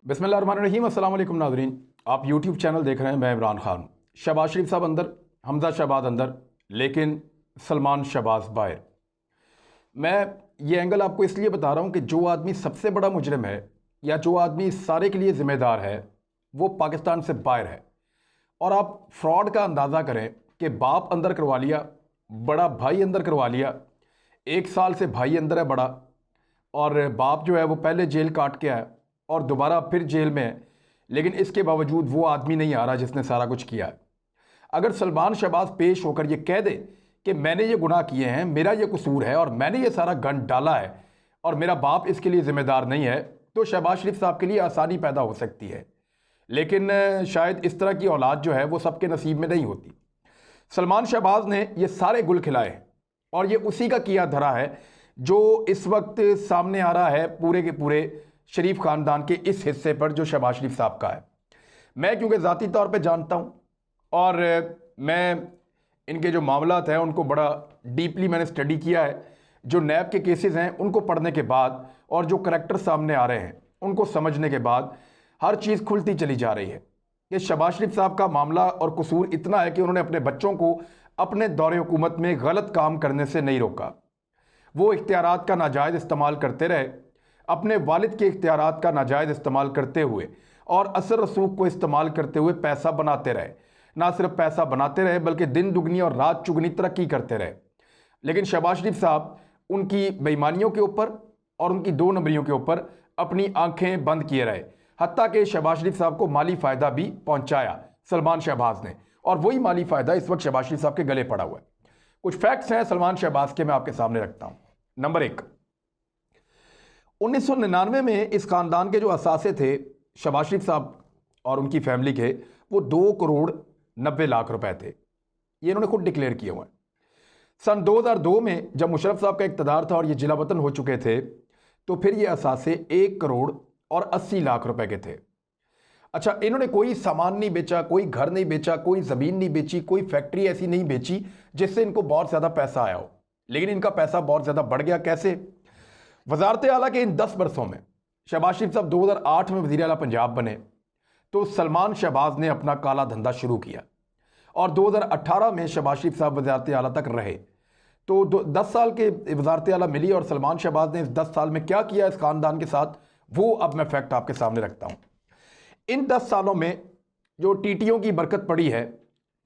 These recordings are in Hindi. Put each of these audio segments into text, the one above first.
बिस्मिल्लाहिर्रहमानिर्रहीम। अस्सलाम वालेकुम नाज़रीन, आप यूट्यूब चैनल देख रहे हैं। मैं इमरान खान। शहबाज शरीफ साहब अंदर, हमजा शहबाज अंदर, लेकिन सलमान शहबाज बाहर। मैं ये एंगल आपको इसलिए बता रहा हूँ कि जो आदमी सबसे बड़ा मुजरिम है या जो आदमी इस सारे के लिए ज़िम्मेदार है वो पाकिस्तान से बाहर है। और आप फ्रॉड का अंदाज़ा करें कि बाप अंदर करवा लिया, बड़ा भाई अंदर करवा लिया, 1 साल से भाई अंदर है बड़ा, और बाप जो है वो पहले जेल काट के आया और दोबारा फिर जेल में है, लेकिन इसके बावजूद वो आदमी नहीं आ रहा जिसने सारा कुछ किया है। अगर सलमान शहबाज पेश होकर ये कह दे कि मैंने ये गुनाह किए हैं, मेरा ये कसूर है और मैंने ये सारा गंद डाला है और मेरा बाप इसके लिए ज़िम्मेदार नहीं है, तो शहबाज शरीफ साहब के लिए आसानी पैदा हो सकती है। लेकिन शायद इस तरह की औलाद जो है वो सबके नसीब में नहीं होती। सलमान शहबाज ने ये सारे गुल खिलाए हैं और ये उसी का किया धरा है जो इस वक्त सामने आ रहा है पूरे के पूरे शरीफ ख़ानदान के इस हिस्से पर जो शहबाज शरीफ साहब का है। मैं क्योंकि ज़ाती तौर पे जानता हूँ और मैं इनके जो मामलात हैं उनको बड़ा डीपली मैंने स्टडी किया है। जो नैब के केसेस हैं उनको पढ़ने के बाद और जो करैक्टर सामने आ रहे हैं उनको समझने के बाद हर चीज़ खुलती चली जा रही है कि शहबाज शरीफ साहब का मामला और कसूर इतना है कि उन्होंने अपने बच्चों को अपने दौरे हुकूमत में गलत काम करने से नहीं रोका। वो इख्तियारात का नाजायज़ इस्तेमाल करते रहे, अपने वालिद के इख्तियारात का नाजायज़ इस्तेमाल करते हुए और असर रसूख को इस्तेमाल करते हुए पैसा बनाते रहे। ना सिर्फ पैसा बनाते रहे बल्कि दिन दुगनी और रात चुगनी तरक्की करते रहे। लेकिन शहबाज शरीफ साहब उनकी बेईमानियों के ऊपर और उनकी 2 नंबरियों के ऊपर अपनी आंखें बंद किए रहे। हत्ता कि शहबाज शरीफ साहब को माली फ़ायदा भी पहुंचाया सलमान शहबाज ने, और वही माली फ़ायदा इस वक्त शहबाज शरीफ साहब के गले पड़ा हुआ है। कुछ फैक्ट्स हैं सलमान शहबाज के, मैं आपके सामने रखता हूं। नंबर 1, 1999 में इस ख़ानदान के जो असासे थे शहबाज शरीफ साहब और उनकी फैमिली के, वो 2 करोड़ 90 लाख रुपए थे। ये इन्होंने खुद डिक्लेयर किए हुए हैं। सन 2002 में जब मुशर्रफ साहब का इक़्तिदार था और ये जिला वतन हो चुके थे, तो फिर ये असासे 1 करोड़ और 80 लाख रुपए के थे। अच्छा, इन्होंने कोई सामान नहीं बेचा, कोई घर नहीं बेचा, कोई ज़मीन नहीं बेची, कोई फैक्ट्री ऐसी नहीं बेची जिससे इनको बहुत ज़्यादा पैसा आया हो। लेकिन इनका पैसा बहुत ज़्यादा बढ़ गया। कैसे? वजारत आला के इन 10 बरसों में शहबाज शरीफ साहब 2008 में वज़ीर आला पंजाब बने तो सलमान शहबाज ने अपना काला धंधा शुरू किया और 2018 में शहबाज शरीफ साहब वजारत आला तक रहे। तो 10 साल के वजारत आला मिली और सलमान शहबाज ने इस 10 साल में क्या किया इस ख़ानदान के साथ, वो अब मैं फैक्ट आपके सामने रखता हूँ। इन 10 सालों में जो टीटीओं की बरकत पड़ी है,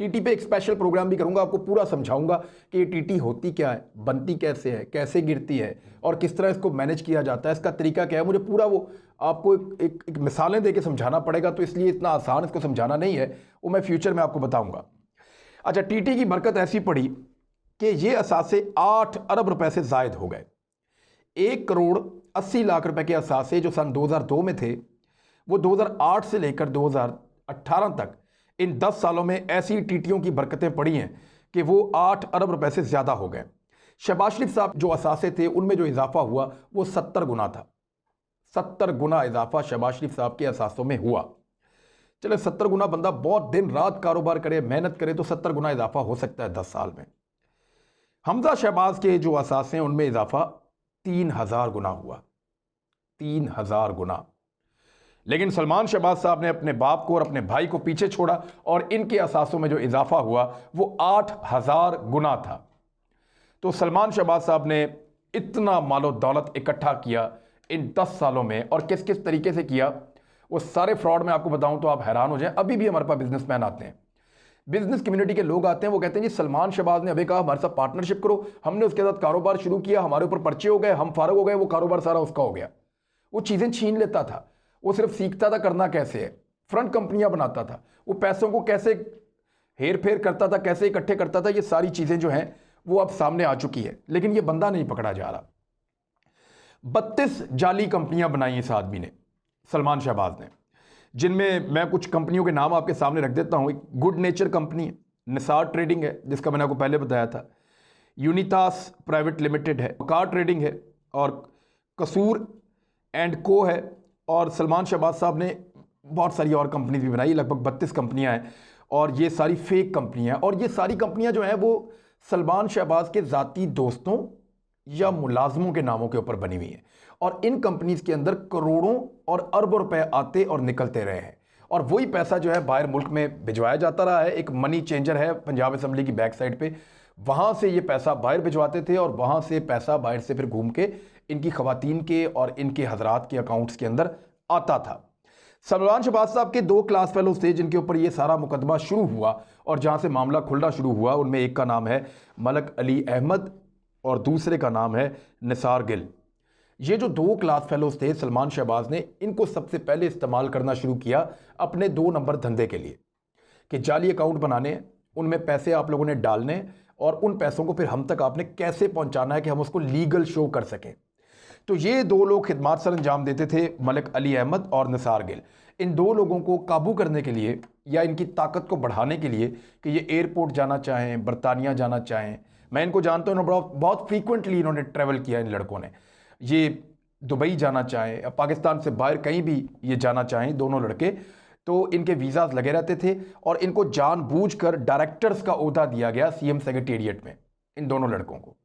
टीटी पे एक स्पेशल प्रोग्राम भी करूंगा, आपको पूरा समझाऊंगा कि ये टीटी होती क्या है, बनती कैसे है, कैसे गिरती है और किस तरह इसको मैनेज किया जाता है, इसका तरीका क्या है। मुझे पूरा वो आपको एक मिसालें देके समझाना पड़ेगा, तो इसलिए इतना आसान इसको समझाना नहीं है, वो मैं फ्यूचर में आपको बताऊंगा। अच्छा, टीटी की बरकत ऐसी पड़ी कि ये असासे 8 अरब रुपए से जायद हो गए। 1 करोड़ 80 लाख रुपए के असासे जो सन 2002 में थे, वो 2008 से लेकर 2018 तक इन 10 सालों में ऐसी टीटियों की बरकतें पड़ी हैं कि वो 8 अरब रुपए से ज़्यादा हो गए। शहबाज शरीफ साहब जो असासे थे उनमें जो इजाफा हुआ वो 70 गुना था। 70 गुना इजाफा शहबाज शरीफ साहब के असासों में हुआ। चले 70 गुना, बंदा बहुत दिन रात कारोबार करे, मेहनत करे तो 70 गुना इजाफा हो सकता है 10 साल में। हमजा शहबाज के जो असासे हैं उनमें इजाफा 3000 गुना हुआ, 3000 गुना। लेकिन सलमान शहबाज साहब ने अपने बाप को और अपने भाई को पीछे छोड़ा और इनके असासों में जो इजाफा हुआ वो 8000 गुना था। तो सलमान शहबाज साहब ने इतना मालो दौलत इकट्ठा किया इन 10 सालों में, और किस किस तरीके से किया वो सारे फ्रॉड में आपको बताऊं तो आप हैरान हो जाएं। अभी भी हमारे पास बिजनेसमैन आते हैं, बिजनेस कम्युनिटी के लोग आते हैं, वो कहते हैं जी सलमान शहबाज ने अभी कहा हमारे साथ पार्टनरशिप करो, हमने उसके साथ कारोबार शुरू किया, हमारे ऊपर पर्चे हो गए, हम फारग हो गए, वो कारोबार सारा उसका हो गया। वो चीज़ें छीन लेता था, वो सिर्फ सीखता था करना कैसे है, फ्रंट कंपनियां बनाता था, वो पैसों को कैसे हेर फेर करता था, कैसे इकट्ठे करता था। ये सारी चीज़ें जो हैं वो अब सामने आ चुकी है, लेकिन ये बंदा नहीं पकड़ा जा रहा। 32 जाली कंपनियां बनाई इस आदमी ने, सलमान शहबाज ने, जिनमें मैं कुछ कंपनियों के नाम आपके सामने रख देता हूं। एक गुड नेचर कंपनी है, निसार ट्रेडिंग है जिसका मैंने आपको पहले बताया था, यूनितास प्राइवेट लिमिटेड है, कार ट्रेडिंग है, और कसूर एंड को है। और सलमान शहबाज साहब ने बहुत सारी और कंपनीज भी बनाई, लगभग 32 कंपनियां हैं, और ये सारी फेक कंपनियां हैं। और ये सारी कंपनियां जो हैं वो सलमान शहबाज के ज़ाती दोस्तों या मुलाजमों के नामों के ऊपर बनी हुई हैं और इन कंपनीज के अंदर करोड़ों और अरबों रुपए आते और निकलते रहे हैं और वही पैसा जो है बाहर मुल्क में भिजवाया जाता रहा है। एक मनी चेंजर है पंजाब असेंबली की बैक साइड पे, वहां से ये पैसा बाहर भिजवाते थे और वहां से पैसा बाहर से फिर घूम के इनकी खवातीन के और इनके हजरात के अकाउंट्स के अंदर आता था। सलमान शहबाज साहब के 2 क्लास फेलोज थे जिनके ऊपर ये सारा मुकदमा शुरू हुआ और जहां से मामला खुलना शुरू हुआ, उनमें एक का नाम है मलक अली अहमद और दूसरे का नाम है निसार गिल। ये जो 2 क्लास फेलोज थे सलमान शहबाज ने इनको सबसे पहले इस्तेमाल करना शुरू किया अपने 2 नंबर धंधे के लिए कि जाली अकाउंट बनाने, उनमें पैसे आप लोगों ने डालने और उन पैसों को फिर हम तक आपने कैसे पहुंचाना है कि हम उसको लीगल शो कर सकें। तो ये 2 लोग खिदमात सर अंजाम देते थे, मलक अली अहमद और निसार गिल। इन 2 लोगों को काबू करने के लिए या इनकी ताकत को बढ़ाने के लिए कि ये एयरपोर्ट जाना चाहें, बरतानिया जाना चाहें, मैं इनको जानता हूँ, बहुत फ्रीक्वेंटली इन्होंने ट्रैवल किया इन लड़कों ने, ये दुबई जाना चाहें, पाकिस्तान से बाहर कहीं भी ये जाना चाहें दोनों लड़के, तो इनके वीज़ाज लगे रहते थे और इनको जानबूझकर डायरेक्टर्स का ओहदा दिया गया सीएम सेक्रेटेरिएट में। इन दोनों लड़कों को,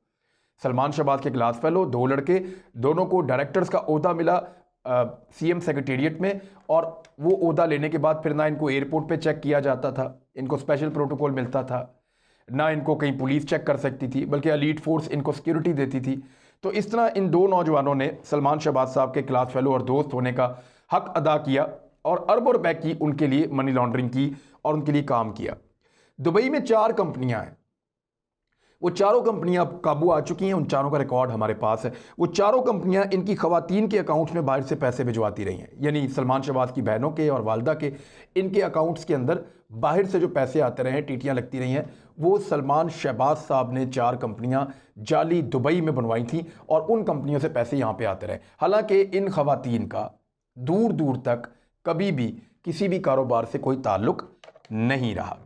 सलमान शहबाज के क्लास फेलो 2 लड़के, दोनों को डायरेक्टर्स का ओहदा मिला सीएम सेक्रेटेरिएट में और वो ओहदा लेने के बाद फिर ना इनको एयरपोर्ट पे चेक किया जाता था, इनको स्पेशल प्रोटोकॉल मिलता था, ना इनको कहीं पुलिस चेक कर सकती थी, बल्कि एलीट फोर्स इनको सिक्योरिटी देती थी। तो इस तरह इन 2 नौजवानों ने सलमान शहबाज साहब के क्लास फेलो और दोस्त होने का हक अदा किया और अरबों रुपए की उनके लिए मनी लॉन्ड्रिंग की और उनके लिए काम किया। दुबई में 4 कंपनियां हैं, वो चारों कंपनियां काबू आ चुकी हैं, उन चारों का रिकॉर्ड हमारे पास है। वो चारों कंपनियां इनकी खवातीन के अकाउंट्स में बाहर से पैसे भिजवाती रही हैं, यानी सलमान शहबाज की बहनों के और वालदा के इनके अकाउंट्स के अंदर बाहर से जो पैसे आते रहे हैं, टीटियां लगती रही हैं, वो सलमान शहबाज साहब ने 4 कंपनियां जाली दुबई में बनवाई थी और उन कंपनियों से पैसे यहाँ पे आते रहे। हालांकि इन खवातीन का दूर दूर तक कभी भी किसी भी कारोबार से कोई ताल्लुक नहीं रहा।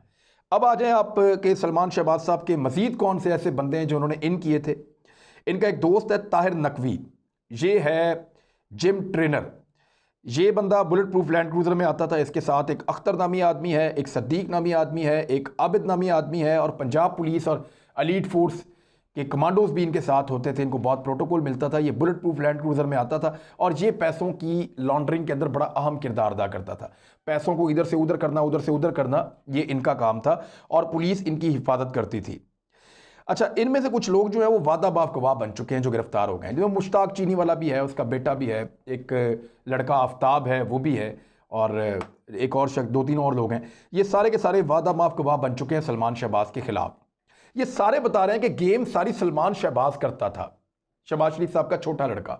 अब आ जाए आप के सलमान शहबाज साहब के मजीद कौन से ऐसे बंदे हैं जो उन्होंने इन किए थे। इनका एक दोस्त है ताहिर नकवी, ये है जिम ट्रेनर, ये बंदा बुलेट प्रूफ लैंड क्रूजर में आता था। इसके साथ एक अख्तर नामी आदमी है, एक सद्दीक नामी आदमी है, एक आबिद नामी आदमी है और पंजाब पुलिस और एलीट फोर्स के कमांडोज भी इनके साथ होते थे, इनको बहुत प्रोटोकॉल मिलता था। ये बुलेट प्रूफ लैंड क्रूजर में आता था और ये पैसों की लॉन्ड्रिंग के अंदर बड़ा अहम किरदार अदा करता था। पैसों को इधर से उधर करना, उधर से उधर करना, ये इनका काम था और पुलिस इनकी हिफाजत करती थी। अच्छा, इनमें से कुछ लोग जो है वो वादा बाफ गवाह बन चुके हैं, जो गिरफ्तार हो गए हैं। जो मुश्ताक चीनी वाला भी है, उसका बेटा भी है, एक लड़का आफ्ताब है वो भी है और एक और शख्स, 2-3 और लोग हैं। ये सारे के सारे वादा माफ गवाह बन चुके हैं सलमान शहबाज के खिलाफ। ये सारे बता रहे हैं कि गेम सारी सलमान शहबाज करता था, शहबाज शरीफ साहब का छोटा लड़का,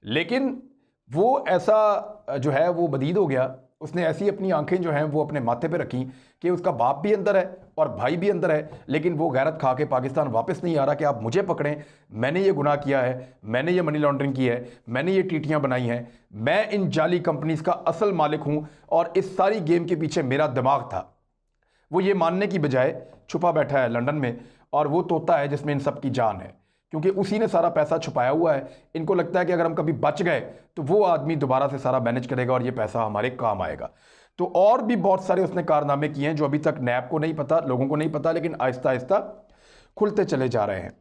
लेकिन वो ऐसा जो है वो बदीद हो गया। उसने ऐसी अपनी आंखें जो हैं वो अपने माथे पे रखी कि उसका बाप भी अंदर है और भाई भी अंदर है, लेकिन वो गैरत खा के पाकिस्तान वापस नहीं आ रहा कि आप मुझे पकड़ें, मैंने ये गुनाह किया है, मैंने ये मनी लॉन्ड्रिंग की है, मैंने ये टीटियां बनाई हैं, मैं इन जाली कंपनीज का असल मालिक हूं और इस सारी गेम के पीछे मेरा दिमाग था। वो ये मानने की बजाय छुपा बैठा है लंदन में और वो तोता है जिसमें इन सब की जान है, क्योंकि उसी ने सारा पैसा छुपाया हुआ है। इनको लगता है कि अगर हम कभी बच गए तो वो आदमी दोबारा से सारा मैनेज करेगा और ये पैसा हमारे काम आएगा। तो और भी बहुत सारे उसने कारनामे किए हैं जो अभी तक नैब को नहीं पता, लोगों को नहीं पता, लेकिन आहिस्ता आहिस्ता खुलते चले जा रहे हैं।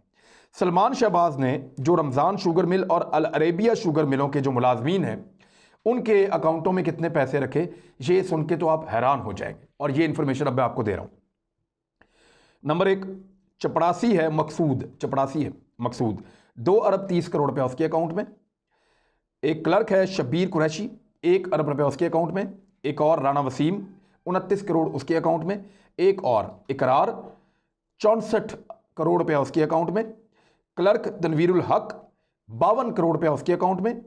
सलमान शहबाज ने जो रमज़ान शुगर मिल और अल अरेबिया शुगर मिलों के जो मुलाजमीन हैं उनके अकाउंटों में कितने पैसे रखे, ये सुन के तो आप हैरान हो जाएंगे और ये इंफॉर्मेशन अब मैं आपको दे रहा हूं। नंबर 1 चपड़ासी है मकसूद, चपड़ासी है मकसूद, 2 अरब 30 करोड़ रुपया उसके अकाउंट में। एक क्लर्क है शब्बीर कुरैशी, 1 अरब रुपया उसके अकाउंट में। एक और राणा वसीम, 29 करोड़ उसके अकाउंट में। एक और इकरार, 64 करोड़ रुपया उसके अकाउंट में। क्लर्क तनवीरुल हक, 52 करोड़ रुपया उसके अकाउंट में।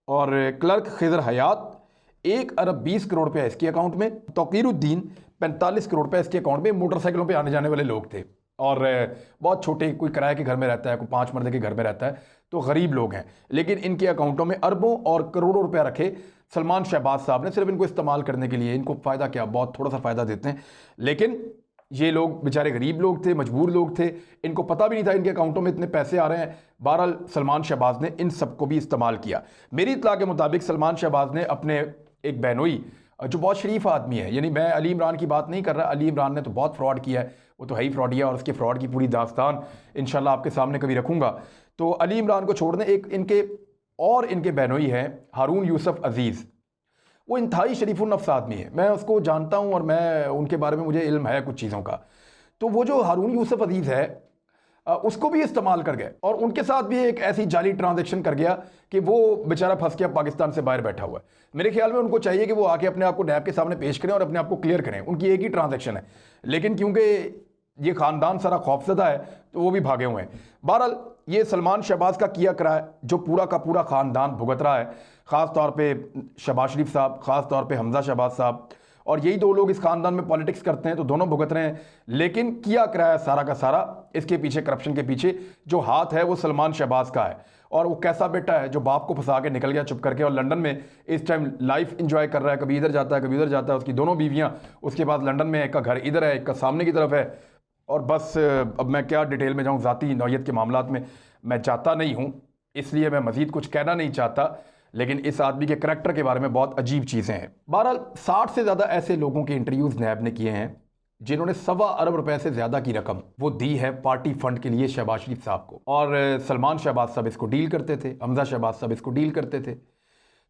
और क्लर्क खिजर हयात, 1 अरब 20 करोड़ रुपया इसके अकाउंट में। तौकीरुद्दीन, 45 करोड़ रुपया इसके अकाउंट में। मोटरसाइकिलों पे आने जाने वाले लोग थे और बहुत छोटे, कोई किराए के घर में रहता है, कोई 5 मर्दे के घर में रहता है, तो गरीब लोग हैं, लेकिन इनके अकाउंटों में अरबों और करोड़ों रुपया रखे सलमान शहबाज साहब ने सिर्फ इनको इस्तेमाल करने के लिए। इनको फ़ायदा क्या, बहुत थोड़ा सा फ़ायदा देते हैं, लेकिन ये लोग बेचारे गरीब लोग थे, मजबूर लोग थे, इनको पता भी नहीं था इनके अकाउंटों में इतने पैसे आ रहे हैं। बहरहाल सलमान शहबाज ने इन सबको भी इस्तेमाल किया। मेरी इत्तला के मुताबिक सलमान शहबाज ने अपने एक बहनोई जो बहुत शरीफ आदमी है, यानी मैं अली इमरान की बात नहीं कर रहा, अली इमरान ने तो बहुत फ्रॉड किया है, वो तो है ही फ्रॉडिया और उसके फ्रॉड की पूरी दास्तान इंशाल्लाह आपके सामने कभी रखूंगा। तो अली इमरान को छोड़ने एक इनके बहनोई हैं हारून यूसुफ अजीज़, वो इंतहाई शरीफुल नफ्स आदमी है, मैं उसको जानता हूँ और मैं उनके बारे में मुझे इल्म है कुछ चीज़ों का। तो वो जो हारून यूसुफ अजीज़ है उसको भी इस्तेमाल कर गए और उनके साथ भी एक ऐसी जाली ट्रांजैक्शन कर गया कि वो बेचारा फंस गया, पाकिस्तान से बाहर बैठा हुआ है। मेरे ख्याल में उनको चाहिए कि वो आके अपने आप को नैब के सामने पेश करें और अपने आप को क्लियर करें, उनकी एक ही ट्रांजैक्शन है, लेकिन क्योंकि ये ख़ानदान सारा खौफजदा है तो वो भी भागे हुए हैं। बहरहाल ये सलमान शहबाज का किया कराया जो पूरा का पूरा ख़ानदान भुगत रहा है, ख़ास तौर पे शहबाज शरीफ साहब, ख़ास तौर पे हमजा शहबाज साहब, और यही दो लोग इस ख़ानदान में पॉलिटिक्स करते हैं तो दोनों भुगत रहे हैं। लेकिन किया कराया सारा का सारा, इसके पीछे करप्शन के पीछे जो हाथ है वो सलमान शहबाज का है। और वो कैसा बेटा है जो बाप को फंसा के निकल गया चुप करके और लंदन में इस टाइम लाइफ इंजॉय कर रहा है, कभी इधर जाता है कभी उधर जाता है। उसकी दोनों बीवियाँ उसके पास लंदन में, एक का घर इधर है एक का सामने की तरफ है। और बस अब मैं क्या डिटेल में जाऊँ, ज़ाती नौयत के मामलात में मैं जाता नहीं हूँ, इसलिए मैं मज़ीद कुछ कहना नहीं चाहता, लेकिन इस आदमी के करैक्टर के बारे में बहुत अजीब चीज़ें हैं। बहरहाल 60 से ज़्यादा ऐसे लोगों के इंटरव्यूज़ नैब ने किए हैं जिन्होंने 1.25 अरब रुपए से ज़्यादा की रकम वो दी है पार्टी फंड के लिए शहबाज शरीफ साहब को। और सलमान शहबाज साहब इसको डील करते थे, हमजा शहबाज साहब इसको डील करते थे।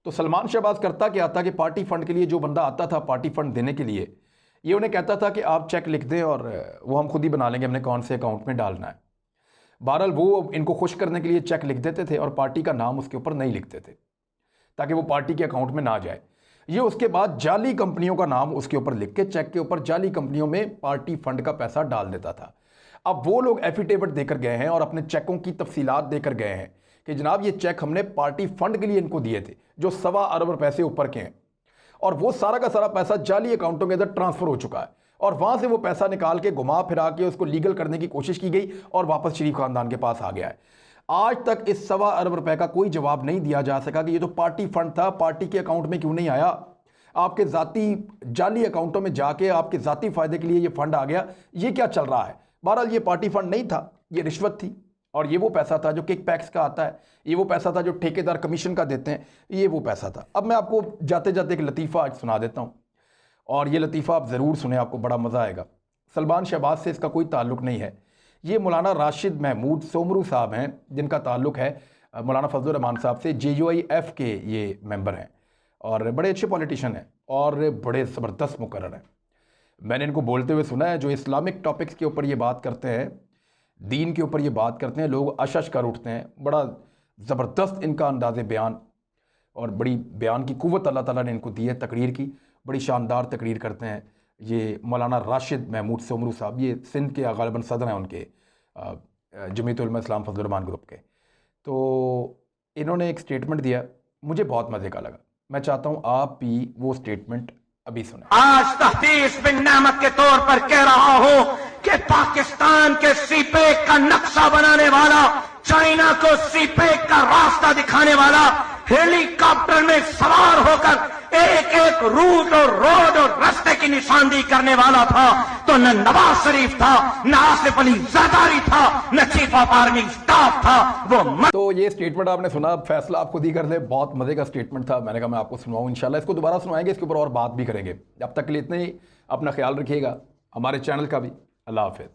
तो सलमान शहबाज करता क्या था कि पार्टी फंड के लिए जो बंदा आता था पार्टी फंड देने के लिए, ये उन्हें कहता था कि आप चेक लिख दें और वो हम खुद ही बना लेंगे हमने कौन से अकाउंट में डालना है। बहरहाल वो इनको खुश करने के लिए चेक लिख देते थे और पार्टी का नाम उसके ऊपर नहीं लिखते थे ताकि वो पार्टी के अकाउंट में ना जाए। ये उसके बाद जाली कंपनियों का नाम उसके ऊपर लिख के चेक के ऊपर जाली कंपनियों में पार्टी फंड का पैसा डाल देता था। अब वो लोग एफिडेविट देकर गए हैं और अपने चेकों की तफसीलात देकर गए हैं कि जनाब ये चेक हमने पार्टी फंड के लिए इनको दिए थे जो 1.25 अरब रुपए से ऊपर के हैं, और वो सारा का सारा पैसा जाली अकाउंटों के अंदर ट्रांसफर हो चुका है और वहां से वो पैसा निकाल के घुमा फिरा के उसको लीगल करने की कोशिश की गई और वापस शरीफ खानदान के पास आ गया है। आज तक इस 1.25 अरब रुपए का कोई जवाब नहीं दिया जा सका कि ये तो पार्टी फंड था, पार्टी के अकाउंट में क्यों नहीं आया, आपके जाती जाली अकाउंटों में जाके आपके जाती फायदे के लिए ये फंड आ गया, ये क्या चल रहा है। बहरहाल ये पार्टी फंड नहीं था, ये रिश्वत थी और ये वो पैसा था जो किक पैक्स का आता है, ये वो पैसा था जो ठेकेदार कमीशन का देते हैं, ये वो पैसा था। अब मैं आपको जाते जाते एक लतीफ़ा आज सुना देता हूँ और ये लतीफ़ा आप ज़रूर सुने, आपको बड़ा मज़ा आएगा। सलमान शहबाज से इसका कोई ताल्लुक़ नहीं है, ये मौलाना राशिद महमूद सोमरू साहब हैं जिनका ताल्लुक़ है मौलाना फजलुर रहमान साहब से। JUIF के ये मेंबर हैं और बड़े अच्छे पॉलिटिशियन हैं और बड़े ज़बरदस्त मुकर्रर हैं। मैंने इनको बोलते हुए सुना है, जो इस्लामिक टॉपिक्स के ऊपर ये बात करते हैं, दीन के ऊपर ये बात करते हैं, लोग अशश कर उठते हैं। बड़ा ज़बरदस्त इनका अंदाज़े बयान और बड़ी बयान की कुव्वत अल्लाह ताला ने इनको दी है, तकरीर की बड़ी शानदार तकरीर करते हैं ये मौलाना राशिद महमूद सोमरू साहब। ये सिंध के गालिबन सदर हैं उनके जमीयत उलमा इस्लाम फजलुर रहमान ग्रुप के। तो इन्होंने एक स्टेटमेंट दिया, मुझे बहुत मज़े का लगा, मैं चाहता हूँ आप भी वो स्टेटमेंट अभी सुने। आज तहदीस बिन नेमत के तौर पर कह रहा हूं कि पाकिस्तान के सीपेक का नक्शा बनाने वाला, चाइना को सीपेक का रास्ता दिखाने वाला, हेलीकॉप्टर में सवार होकर एक एक रूट और रोड और रास्ते की निशानदेही करने वाला था तो न नवाज शरीफ था, न आसिफ अली जरदारी था, न चीफ ऑफ आर्मी स्टाफ था। वो तो ये स्टेटमेंट आपने सुना, फैसला आप खुद ही कर ले। बहुत मजे का स्टेटमेंट था, मैंने कहा मैं आपको सुनवाऊं, इंशाल्लाह इसको दोबारा सुनाएंगे, इसके ऊपर और बात भी करेंगे। अब तक के लिए इतना ही, अपना ख्याल रखिएगा, हमारे चैनल का भी। अल्लाह हाफिज़।